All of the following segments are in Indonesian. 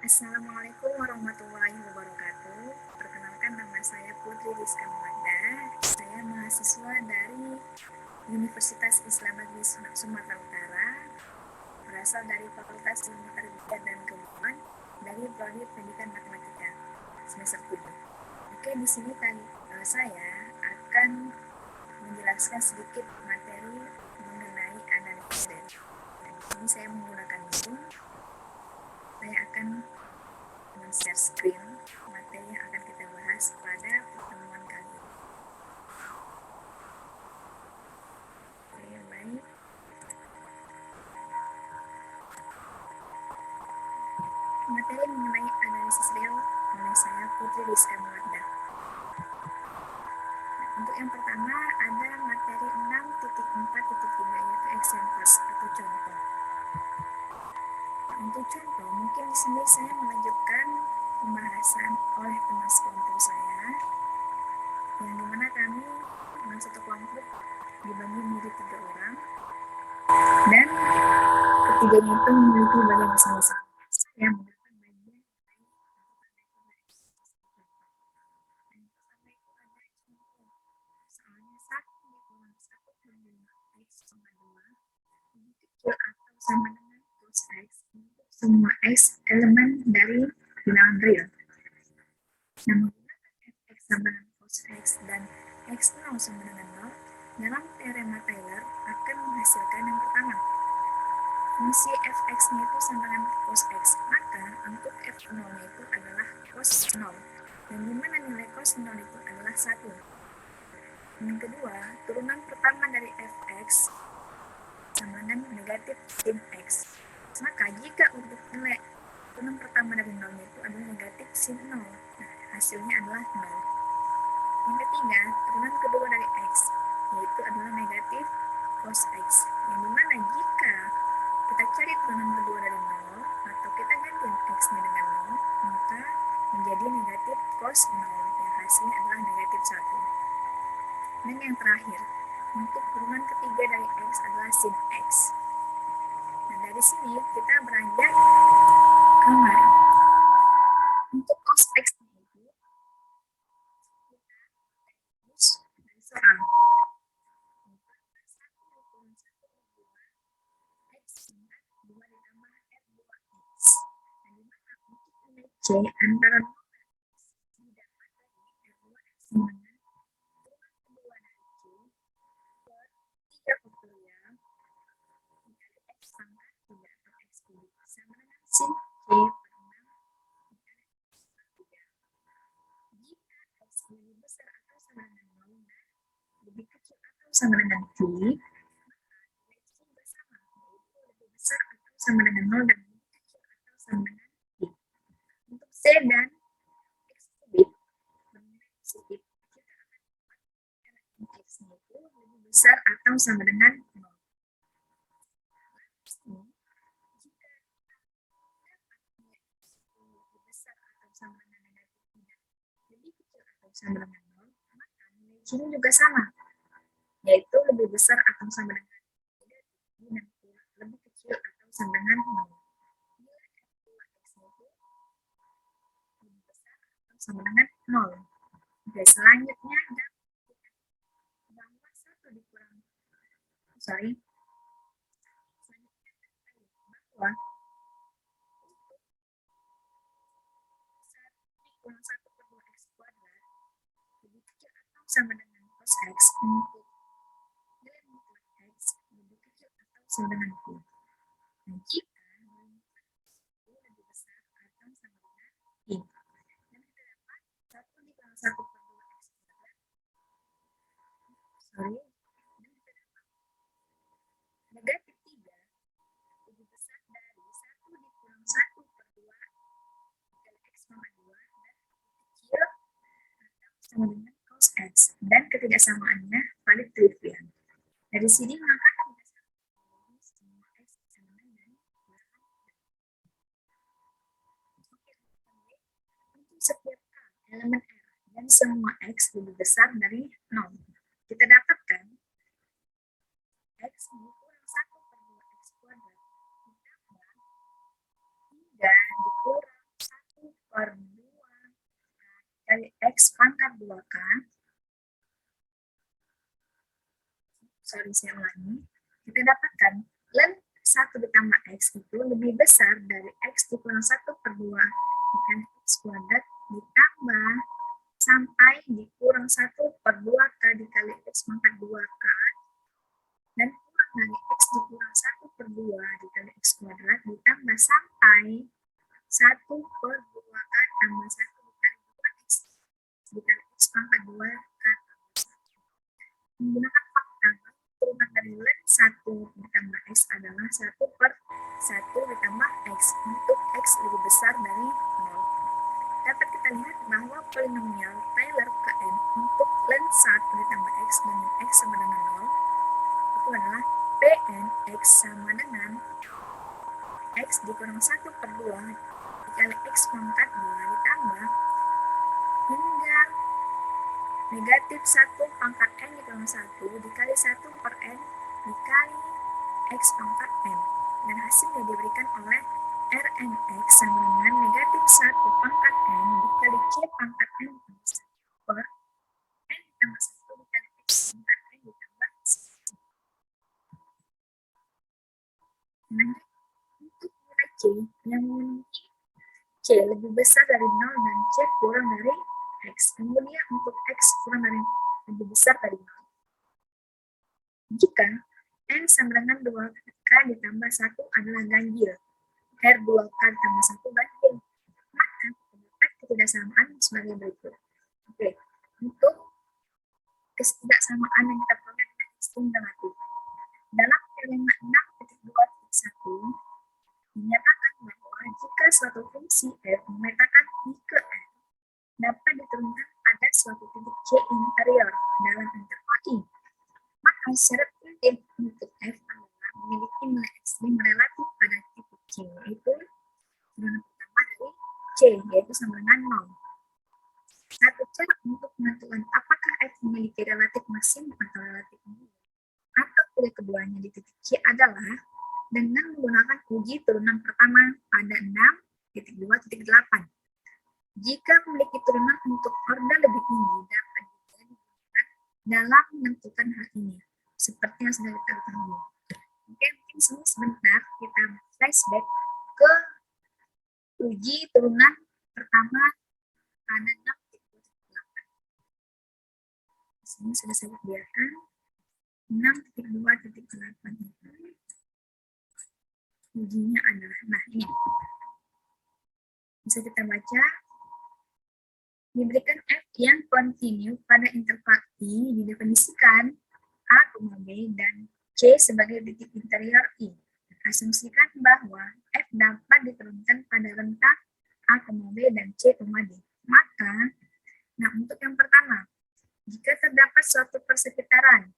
Assalamualaikum warahmatullahi wabarakatuh. Perkenalkan, nama saya Putri Rizka Mawanda. Saya mahasiswa dari Universitas Islam Negeri Sumatera Utara, berasal dari Fakultas Ilmu Tarbiyah dan Keguruan dari Prodi Pendidikan Matematika semester 7. Oke, di sini saya akan menjelaskan sedikit materi mengenai analisis data. Ini saya menggunakan Zoom. Saya akan men-share screen materi yang akan kita bahas pada pertemuan kali ini. Oke, baik. Materi mengenai analisis real oleh saya Putri Rizka Mawanda. Untuk yang pertama ada materi 6.4.3 yaitu examples atau contoh. Untuk contoh, mungkin di sini saya melanjutkan pembahasan oleh teman sekelompok saya, yang dimana kami dalam satu kelompok dibagi menjadi 3 orang, dan ketiganya itu memiliki bagian masing-masing. Saya mendapat bagian soalnya 1 lebih kecil atau sama dengan cos X untuk semua X elemen dari bilangan real. Nah, menggunakan fx sama dengan cos X dan x0 sama dengan 0, dalam teorema Taylor akan menghasilkan yang pertama. Fungsi fx-nya itu sama dengan cos X, maka untuk f0-nya itu adalah cos 0, dan dimana nilai cos 0 itu adalah 1. Yang kedua, turunan pertama dari fx sama dengan negatif sin x. Maka jika untuk nilai turunan pertama dari 0 itu adalah negatif sin 0, nah, hasilnya adalah 0. Yang ketiga, turunan kedua dari x, yaitu adalah negatif cos x, yang dimana jika kita cari turunan kedua dari 0 atau kita ganti x-nya dengan 0, maka menjadi negatif cos 0, yang hasilnya adalah negatif 1. Dan yang terakhir, untuk turunan ketiga dari x adalah sin x. Nah, dari sini kita beranjak kemarin. Untuk cos x itu dari soal. C antara didapat dari R2X sama dengan turunan kedua dari C per 3 faktorial dikali X pangkat 3 atau X kubik sama dengan sin C per 6 dikali X per 3. Jika X lebih besar atau sama dengan 0 dan lebih kecil atau sama dengan Q, maka nilai C juga sama, yaitu lebih besar atau sama dengan 0 dan lebih kecil atau sama dengan Q. Untuk C dan X kubik bernilai positif, kita akan dapat X-nya itu lebih besar atau sama dengan 0. Jika dapat nilai X lebih besar atau sama dengan negatif 3, lebih kecil atau sama dengan 0, maka nilai C juga sama, yaitu lebih besar atau sama dengan negatif dan lebih kecil atau sama dengan 0. Nilai F2X-nya itu lebih besar atau sama dengan 0. Oke, selanjutnya bahwa 1 dikurang selanjutnya bahwa 1 per 2x kuadrat lebih kecil atau sama dengan cos x untuk nilai mutlak x lebih kecil atau sama dengan q. Nah, jika nilai mutlak x itu lebih besar atau sama dengan q, dan kita dapat 1 dikurang 1 per 2x kuadrat, dan kita dapat negatif 3 lebih besar dari 1 dikurang 1 per 2 dikali x pangkat 2 dan kecil atau sama dengan cos x, dan ketidaksamaannya valid trivial. Dari sini maka kita semua x elemen dari bilangan. Untuk setiap k elemen R dan semua x lebih besar dari 0, kita dapatkan x dikurang 1 per 2x kuadrat ditambah 3 dikurang 2K. Sorry, saya ulangi. Kita dapatkan len 1 ditambah X itu lebih besar dari X dikurang 1 per 2 dikali X kuadrat ditambah sampai dikurang 1 per 2K dikali X pangkat 2K dan kurang dari X dikurang 1 per 2 dikali X kuadrat ditambah sampai 1 per 2K tambah 1 dikali 2X dikali X pangkat 2K tambah 1. Menggunakan fakta turunan dari len 1 ditambah X adalah 1 per 1 ditambah X untuk X lebih besar dari 0. Dapat kita lihat bahwa polinomial Taylor ke N untuk len 1 ditambah X dengan X sama dengan 0 itu adalah Pn X sama dengan X dikurang 1 per 2 dikali X pangkat 2 ditambah hingga negatif 1 pangkat N dikurang 1 dikali 1 per N dikali X pangkat N. Dan hasilnya diberikan oleh Rnx sama dengan negatif 1 pangkat N dikali C pangkat N ditambah 1 per N ditambah 1 dikali X pangkat N ditambah 1. Nah, untuk nilai C yang memiliki C lebih besar dari 0 dan C kurang dari X. Kemudian untuk X kurang dari lebih besar dari 0. Jika N sama dengan 2K ditambah 1 adalah ganjil, R2K ditambah 1 ganjil, maka terdapat ketidaksamaan sebagai berikut. Oke, untuk ketidaksamaan yang kita peroleh dengan ekstrim relatif. Dalam teorema 6.2.1 dinyatakan bahwa jika suatu fungsi f memetakan I ke N dapat diturunkan pada suatu titik C interior dalam interval I, maka syarat penting untuk f adalah memiliki nilai ekstrim relatif pada titik C, yaitu turunan pertama dari C, yaitu sama dengan 0. Satu cara untuk menentukan apakah f memiliki relatif maksimum atau relatif minimum atau pilih keduanya di titik C adalah dengan menggunakan uji turunan pertama pada 6.2.8. Jika memiliki turunan untuk order lebih tinggi dapat juga digunakan dalam menentukan hal ini, seperti yang sudah kita ketahui. Oke, mungkin sebentar kita flashback ke uji turunan pertama pada 6.2.8. Di sini sudah saya biarkan 6.2.8 itu ujinya adalah, nah ini bisa kita baca, diberikan F yang kontinu pada interval I didefinisikan A, B, dan C sebagai titik interior I. Asumsikan bahwa F dapat diturunkan pada rentang A, B, dan C, D. Maka, nah untuk yang pertama, jika terdapat suatu persekitaran,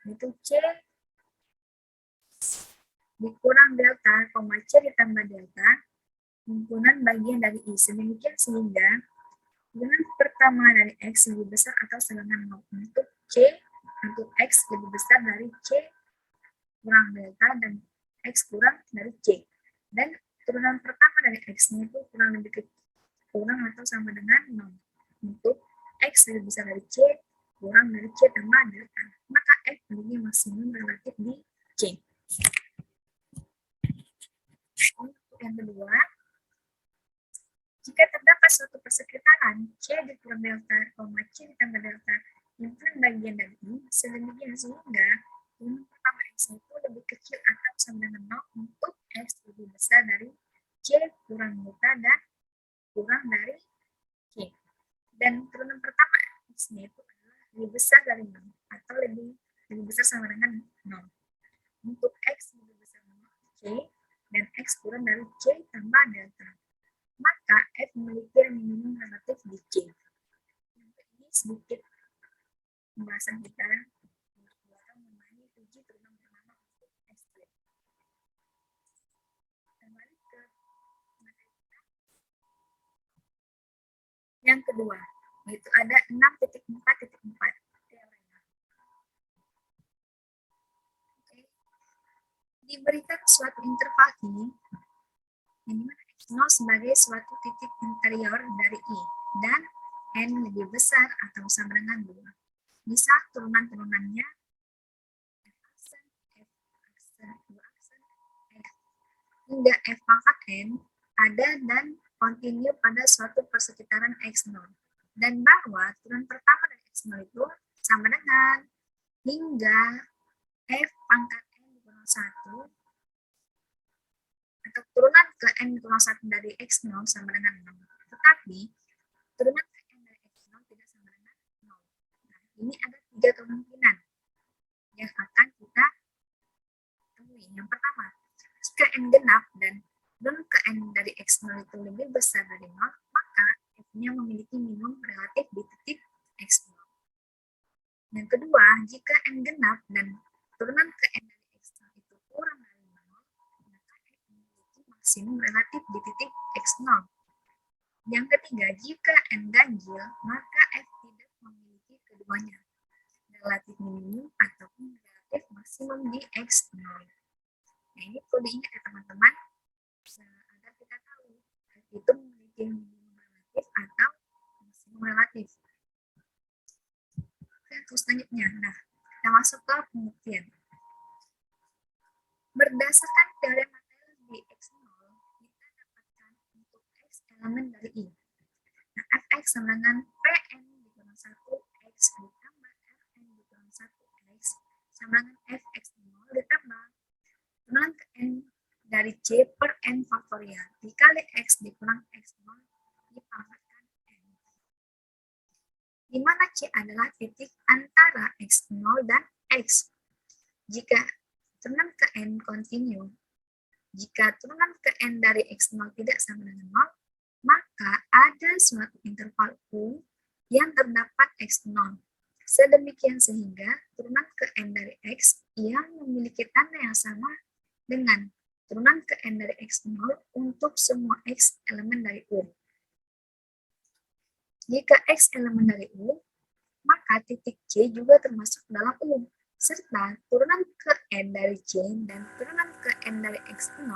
yaitu C dikurang delta, C ditambah delta, himpunan bagian dari I. Sedemikian sehingga turunan pertama dari X lebih besar atau sama dengan 0 untuk C, untuk X lebih besar dari C kurang delta dan X kurang dari C. Dan turunan pertama dari X-nya itu kurang atau sama dengan 0 untuk X lebih besar dari C kurang dari C tambah delta. Maka F memiliki maksimum relatif di C. Untuk yang kedua, jika terdapat suatu persekitaran C dikurang delta, C ditambah delta, himpunan bagian dari I, sedemikian sehingga turunan pertama X itu lebih kecil atau sama dengan 0 untuk X lebih besar dari C kurang delta dan kurang dari C. Dan turunan pertama X-nya itu adalah lebih besar dari 0 atau lebih besar sama dengan 0 untuk X lebih besar dari C dan X kurang dari C tambah delta. Maka F memiliki minimum relatif di C. Ini sedikit pembahasan kita mengenai uji turunan pertama untuk S3. Kembali ke materi kita. Yang kedua, yaitu ada 6.4.4 teorema. Diberikan suatu interval I, yang dimana X0 sebagai suatu titik interior dari I, dan N lebih besar atau sama dengan 2. Misal turunan-turunannya F aksen, F aksen, 2 aksen, F. Hingga F pangkat N ada dan kontinu pada suatu persekitaran X0. Dan bahwa turunan pertama dari X0 itu sama dengan hingga F pangkat N dikurang 1 atau turunan ke N dikurang 1 dari X0 sama dengan 0. Tetapi turunan ke N dari X0 tidak sama dengan 0. Nah, ini ada 3 kemungkinan yang akan kita temui. Yang pertama, jika N genap dan turunan ke N dari X0 itu lebih besar dari 0, maka F-nya memiliki minimum relatif di titik X0. Yang kedua, jika N genap dan turunan ke N dari X0 itu kurang dari 0, maka F memiliki maksimum relatif di titik X0. Yang ketiga, jika N ganjil, maka F tidak memiliki keduanya, relatif minimum ataupun relatif maksimum di X0. Nah, ini perlu diingat ya teman-teman, agar kita tahu F itu memiliki minimum relatif atau maksimum relatif. Terus selanjutnya, nah, kita masuk ke pembuktian. Berdasarkan teorema Taylor di X0, kita dapatkan untuk X elemen dari I. Nah, Fx sama dengan Pn dikurang 1 X ditambah Fn dikurang 1 X sama dengan Fx0 ditambah turunan ke N dari C per N faktorial dikali X dikurang X0 dipangkatkan N. Di mana C adalah titik antara X0 dan X. Jika turunan ke N kontinu, jika turunan ke N dari X0 tidak sama dengan 0, maka ada suatu interval U yang terdapat X0. Sedemikian sehingga turunan ke N dari X yang memiliki tanda yang sama dengan turunan ke N dari X0 untuk semua X elemen dari U. Jika X elemen dari U, maka titik C juga termasuk dalam U, serta turunan ke N dari C dan turunan ke N dari X0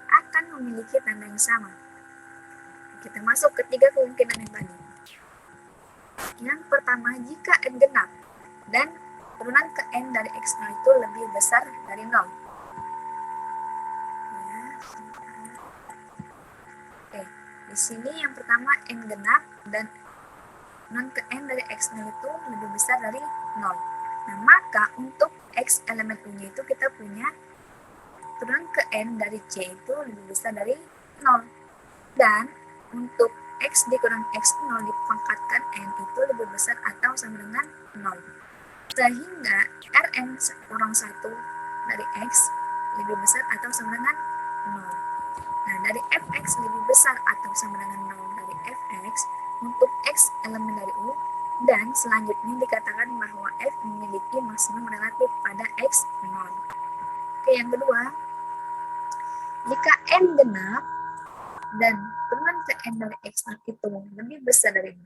akan memiliki tanda yang sama. Kita masuk ke 3 kemungkinan yang tadi. Yang pertama, jika N genap dan turunan ke N dari X0 itu lebih besar dari 0. Oke, di sini yang pertama N genap dan turunan ke N dari X0 itu lebih besar dari 0. Nah, maka untuk X elemen U-nya itu kita punya turunan ke N dari C itu lebih besar dari 0. Dan untuk X dikurang X0 dipangkatkan N itu lebih besar atau sama dengan 0. Sehingga Rn kurang 1 dari X lebih besar atau sama dengan 0. Nah, dari Fx lebih besar atau sama dengan 0 dari Fx untuk X elemen dari U, dan selanjutnya dikatakan bahwa F memiliki maksimum relatif pada X0. Oke, yang kedua, jika N genap dan turunan ke N dari X0 itu lebih besar dari 0,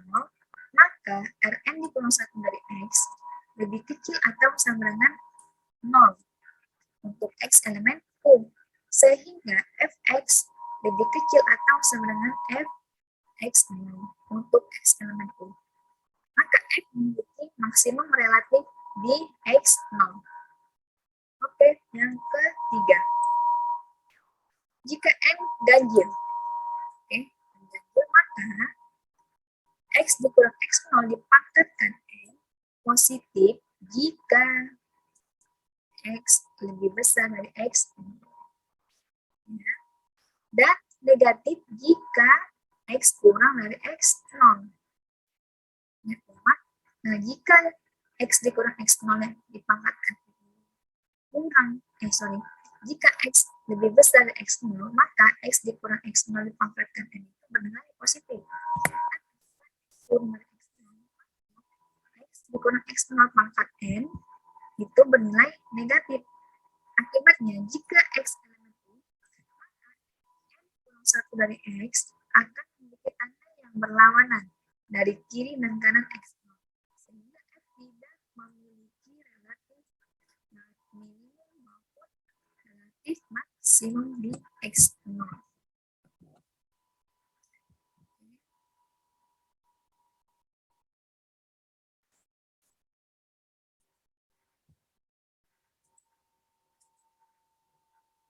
maka Rn dikurang 1 dari X lebih kecil atau sama dengan 0 untuk X elemen U, sehingga Fx lebih kecil atau sama dengan Fx0 untuk X elemen U. Maka F memiliki maksimum relatif di X0. Oke, yang ketiga. Jika N ganjil, maka X dikurang X0 dipangkatkan N positif jika X lebih besar dari X. Ya. Dan negatif jika X kurang dari X0. Ya, nah, jika X dikurang X0 dipangkatkan jika X lebih besar dari X0, maka X dikurang X0 dipangkatkan N itu bernilai positif. X dikurang X0 pangkat N itu bernilai negatif. Akibatnya, jika X elemen U, maka N kurang 1 dari X akan memiliki tanda yang berlawanan dari kiri dan kanan X0. Sehingga F tidak memiliki relatif minimum maupun relatif maksimum di X0.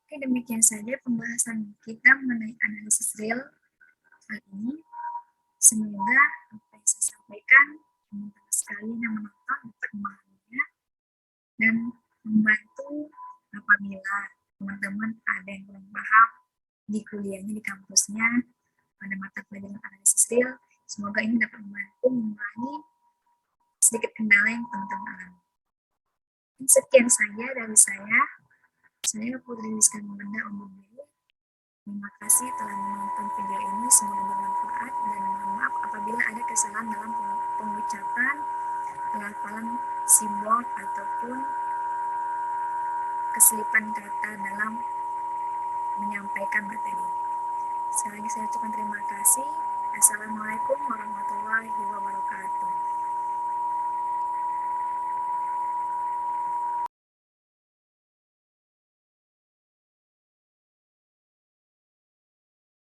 Oke, demikian saja pembahasan kita mengenai analisis real kali ini. Semoga apa yang saya sampaikan teman-teman sekalian yang menonton dapat memahaminya dan membantu apabila teman-teman ada yang belum paham di kuliahnya, di kampusnya, pada mata pelajaran analisis real. Semoga ini dapat membantu mengurangi sedikit kendala yang teman-teman alami. Sekian saja dari saya. Saya Putri Rizka Memenda undur diri. Terima kasih telah menonton video ini. Semoga bermanfaat dan mohon maaf apabila ada kesalahan dalam pengucapan, pelafalan simbol ataupun keselipan kata dalam menyampaikan materi. Sekali lagi saya ucapkan terima kasih. Assalamualaikum warahmatullahi wabarakatuh.